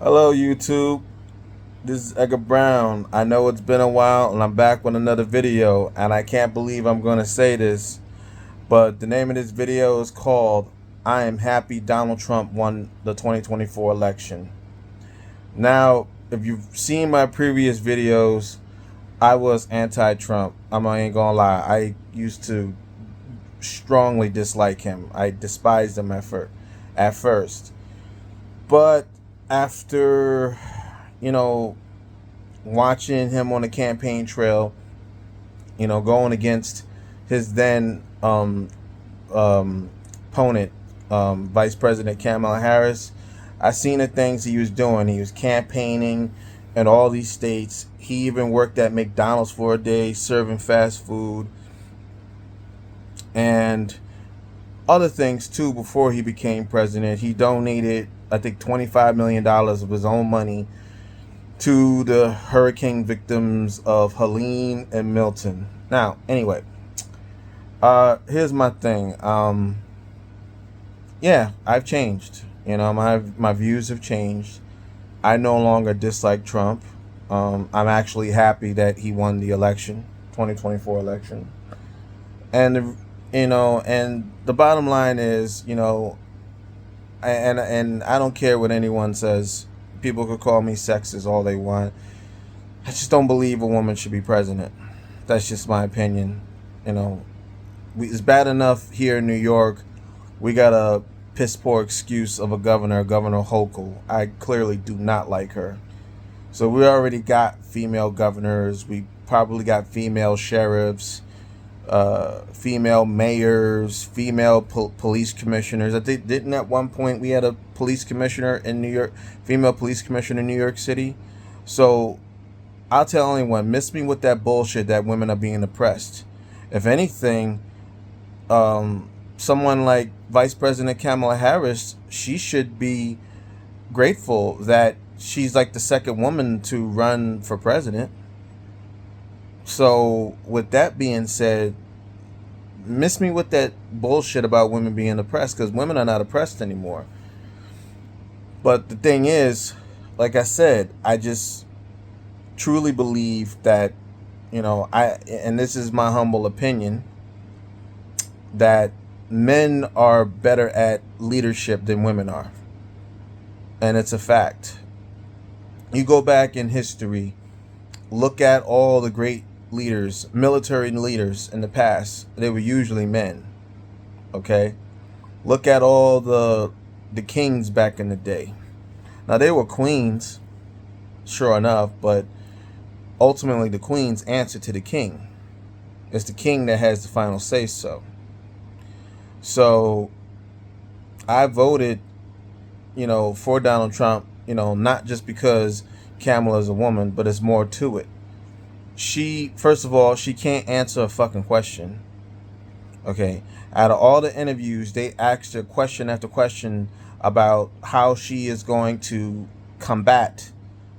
Hello, YouTube. This is Edgar Brown. I know it's been a while, and I'm back with another video. And I can't believe I'm going to say this, but the name of this video is called "I Am Happy Donald Trump Won the 2024 Election." Now, if you've seen my previous videos, I was anti-Trump. I ain't gonna lie. I used to strongly dislike him. I despised him at first, but after you know watching him on the campaign trail, going against his then opponent, Vice President Kamala Harris. I seen the things he was doing. He was campaigning in all these states. He even worked at McDonald's for a day, serving fast food and other things too. Before he became president, he donated, I think, $25 million of his own money to the hurricane victims of Helene and Milton. Now, anyway, here's my thing. Yeah, I've changed. My views have changed. I no longer dislike Trump. I'm actually happy that he won the election, 2024 election. And and the bottom line is, and I don't care what anyone says. People could call me sexist all they want. I just don't believe a woman should be president. That's just my opinion. You know, it's bad enough here in New York. We got a piss poor excuse of a governor, Governor Hochul. I clearly do not like her. So we already got female governors. We probably got female sheriffs, female mayors, female police commissioners. I think, didn't at one point we had a police commissioner in New York, female police commissioner in New York City. So I'll tell anyone, miss me with that bullshit that women are being oppressed. If anything, someone like Vice President Kamala Harris, she should be grateful that she's like the second woman to run for president. So with that being said, miss me with that bullshit about women being oppressed, because women are not oppressed anymore. But the thing is, like I said, I just truly believe that, and this is my humble opinion, that men are better at leadership than women are. And it's a fact. You go back in history, look at all the great leaders, military leaders in the past. They were usually men. Okay? Look at all the kings back in the day. Now, they were queens, sure enough, but ultimately the queens answer to the king. It's the king that has the final say so. So I voted, for Donald Trump, not just because Kamala is a woman, but it's more to it. First of all, she can't answer a fucking question. Okay. Out of all the interviews, they asked her question after question about how she is going to combat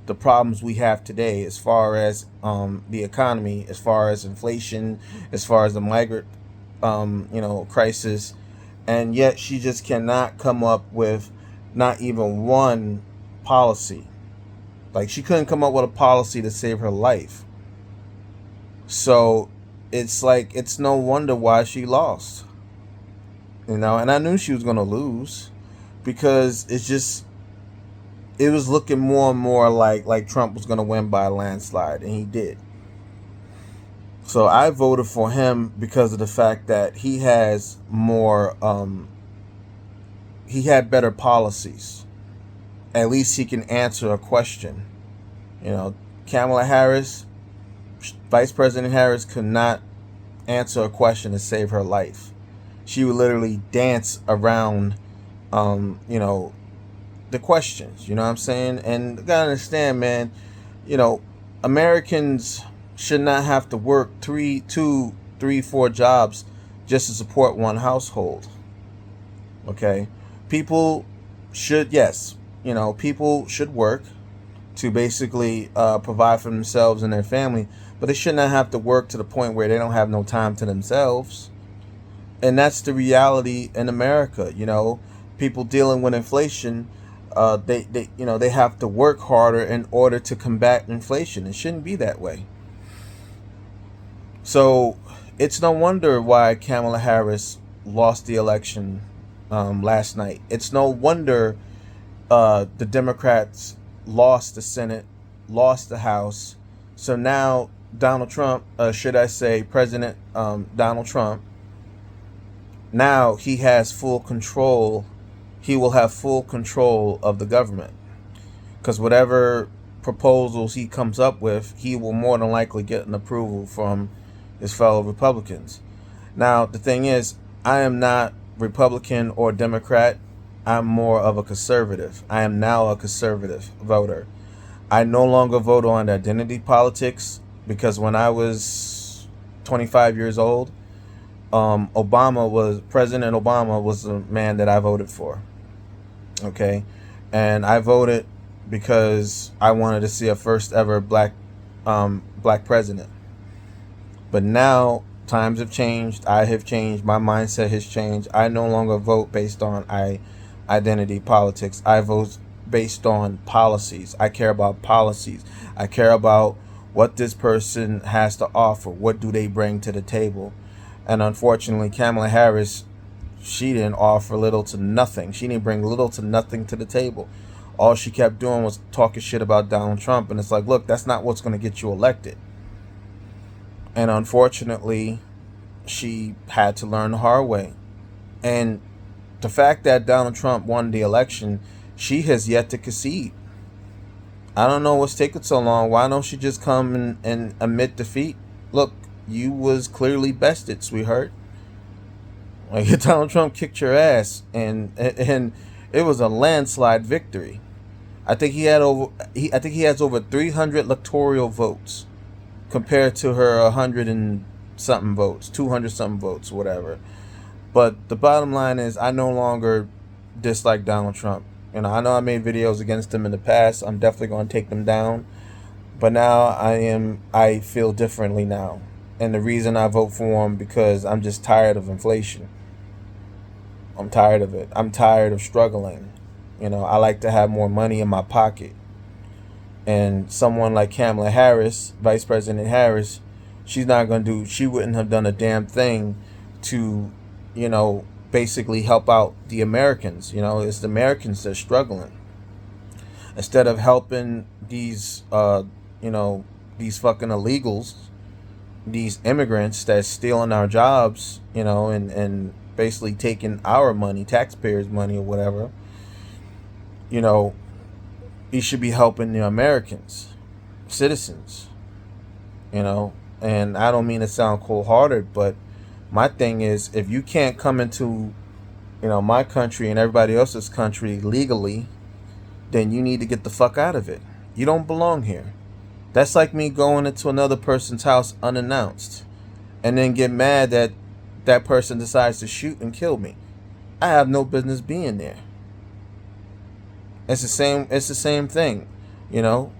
the problems we have today, as far as the economy, as far as inflation, as far as the migrant crisis, and yet she just cannot come up with not even one policy. Like, she couldn't come up with a policy to save her life. So it's like, it's no wonder why she lost. And I knew she was going to lose, because it was looking more and more like Trump was going to win by a landslide, and he did. So I voted for him because of the fact that he has more, he had better policies. At least he can answer a question. Kamala Harris, Vice President Harris, could not answer a question to save her life. She would literally dance around, the questions. You know what I'm saying? And you gotta understand, man, Americans should not have to work 4 jobs just to support one household. Okay? People should, yes, people should work to basically provide for themselves and their family, but they should not have to work to the point where they don't have no time to themselves. And that's the reality in America. People dealing with inflation, they have to work harder in order to combat inflation. It shouldn't be that way. So it's no wonder why Kamala Harris lost the election last night. It's no wonder the Democrats lost the Senate, lost the House. So now Donald Trump, should I say President Donald Trump, now he has full control. He will have full control of the government, because whatever proposals he comes up with, he will more than likely get an approval from his fellow Republicans. Now, the thing is, I am not Republican or Democrat. I'm more of a conservative. I am now a conservative voter. I no longer vote on identity politics, because when I was 25 years old, President Obama was the man that I voted for. Okay, and I voted because I wanted to see a first ever black president. But now times have changed. I have changed. My mindset has changed. I no longer vote based on identity politics. I vote based on policies. I care about policies. I care about what this person has to offer. What do they bring to the table? And unfortunately, Kamala Harris, she didn't offer little to nothing. She didn't bring little to nothing to the table. All she kept doing was talking shit about Donald Trump. And it's like, look, that's not what's going to get you elected. And unfortunately, she had to learn the hard way. And the fact that Donald Trump won the election, she has yet to concede. I don't know what's taking so long. Why don't she just come and admit defeat? Look, you was clearly bested, sweetheart. Like, Donald Trump kicked your ass, and it was a landslide victory. I think he has over 300 electoral votes compared to her 100 and something votes, 200 something votes, whatever. But the bottom line is, I no longer dislike Donald Trump. I know I made videos against him in the past. I'm definitely going to take them down. But now I feel differently now. And the reason I vote for him, because I'm just tired of inflation. I'm tired of it. I'm tired of struggling. I like to have more money in my pocket. And someone like Kamala Harris, Vice President Harris, she wouldn't have done a damn thing to, basically help out the Americans. It's the Americans that are struggling. Instead of helping these fucking illegals, these immigrants that's stealing our jobs, and basically taking our money, taxpayers' money or whatever, he should be helping the Americans, citizens, and I don't mean to sound cold-hearted, but my thing is, if you can't come into, my country and everybody else's country legally, then you need to get the fuck out of it. You don't belong here. That's like me going into another person's house unannounced and then get mad that that person decides to shoot and kill me. I have no business being there. It's the same thing, I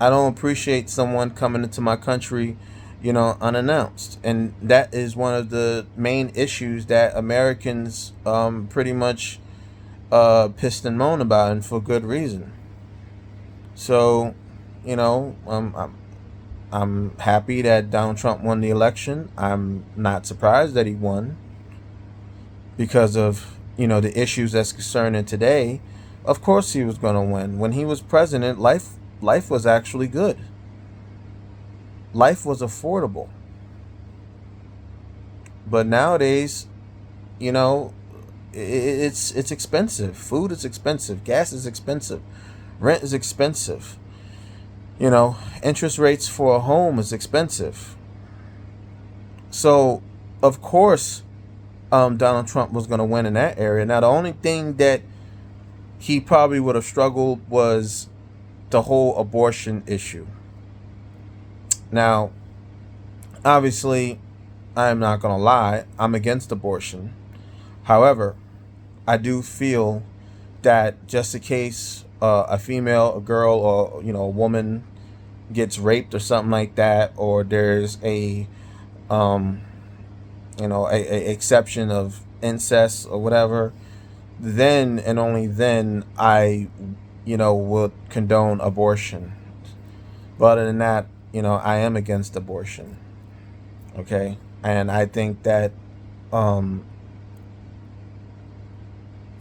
don't appreciate someone coming into my country, unannounced. And that is one of the main issues that Americans pretty much pissed and moan about, and for good reason. So, I'm happy that Donald Trump won the election. I'm not surprised that he won, because of, the issues that's concerning today. Of course he was going to win. When he was president, life was actually good. Life was affordable. But nowadays, it's expensive. Food is expensive. Gas is expensive. Rent is expensive. Interest rates for a home is expensive. So, of course, Donald Trump was going to win in that area. Now, the only thing that he probably would have struggled was the whole abortion issue. Now, obviously, I'm not going to lie, I'm against abortion. However, I do feel that just in case a female, a girl, or a woman gets raped or something like that, or there's a exception of incest or whatever, then and only then I, would condone abortion. But other than that, I am against abortion. Okay, and I think that um,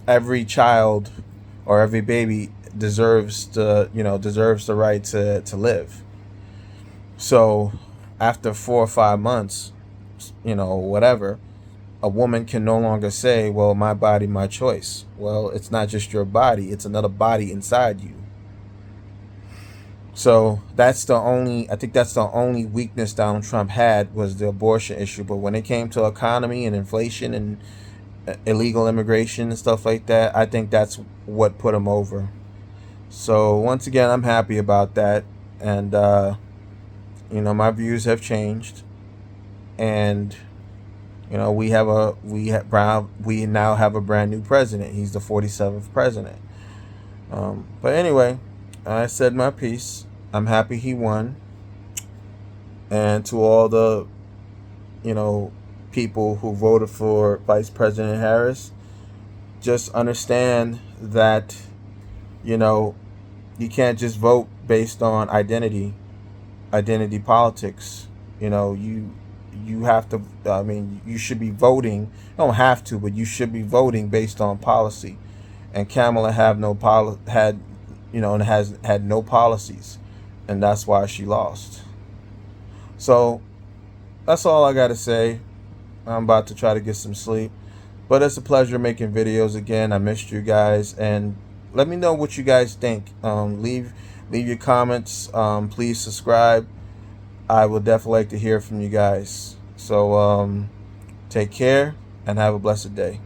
every child or every baby deserves the right to live. So after 4 or 5 months, whatever, a woman can no longer say, well, my body, my choice. Well, it's not just your body, it's another body inside you. So I think that's the only weakness Donald Trump had, was the abortion issue. But when it came to economy and inflation and illegal immigration and stuff like that, I think that's what put him over. So once again, I'm happy about that. And, my views have changed. And, we now have a brand new president. He's the 47th president. But anyway, I said my piece. I'm happy he won. And to all the, people who voted for Vice President Harris, just understand that, you can't just vote based on identity politics. You have to, you should be voting. You don't have to, but you should be voting based on policy. And Kamala has had no policies, and that's why she lost. So that's all I gotta say. I'm about to try to get some sleep, but it's a pleasure making videos again. I missed you guys, and let me know what you guys think. Leave your comments. Please subscribe. I would definitely like to hear from you guys. So take care and have a blessed day.